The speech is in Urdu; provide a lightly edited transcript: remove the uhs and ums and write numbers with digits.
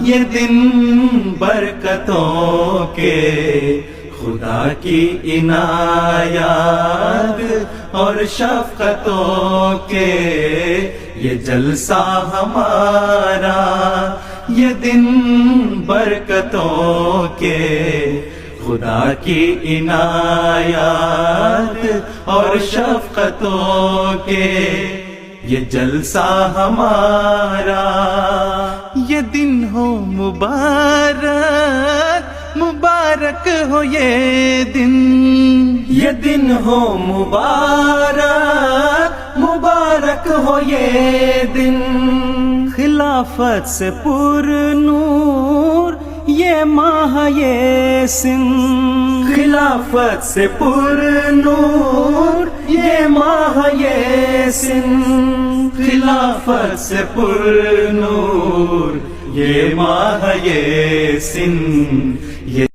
یہ دن برکتوں کے، خدا کی عنایات اور شفقتوں کے، یہ جلسہ ہمارا، یہ دن برکتوں کے، خدا کی عنایات اور شفقتوں کے، یہ جلسہ ہمارا، یہ دن ہو مبارک، مبارک ہو یہ دن، یہ دن ہو مبارک، مبارک ہو یہ دن، خلافت سے پر نور یہ ماہ یہ سن، خلافت سے پر نور یہ ماہ یہ سن، خلافت سے پر نور یہ ماہ یہ سن، یہ